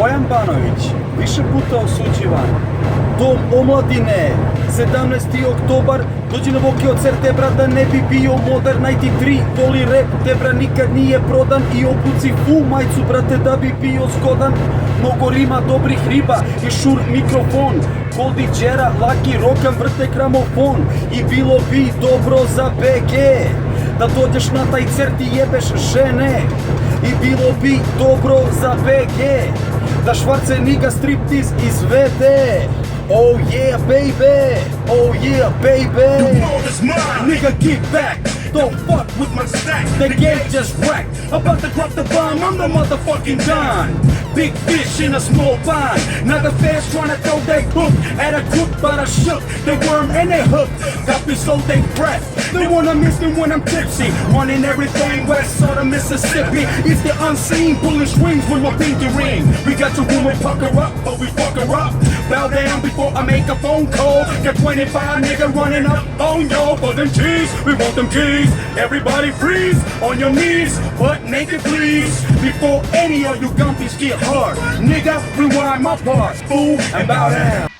Bojan Banović, više puta osuđivan. Dom Omladine, 17. oktobar, dođi na voke od CRT, brat, da ne bi bio modar. 93, voli rap, te bra nikad nije prodan. I obuci fu majicu, brate, da bi bio zgodan. Mnogo rima, dobrih riba i šur mikrofon. Goldi Đera, Laki, Rokan, vrte gramofon. I bilo bi dobro za BG da dođeš na taj CRT i jebeš žene. I bilo bi dobro za BG da Švarceniga striptiz izvede. Oh yeah baby, oh yeah baby. Nigga get back, don't fuck with my stack. The game just wrecked, about to drop the bomb, I'm the motherfucking Don. Big fish in a small pond. Now the fans tryna throw their hook at a crook, but I shook the worm and they hook. Got me so they breath. They wanna miss me when I'm tipsy. Running everything west side of Mississippi. It's the unseen pulling strings with my pinky ring. We got your woman pucker up, but we fuck her up. Bow down before I make a phone call. Got 25 nigga running up on y'all for them G's. We want them G's. Everybody freeze on your knees, butt naked please. Before any of you gumpies get hard, nigga, rewind my part, fool, and bow down.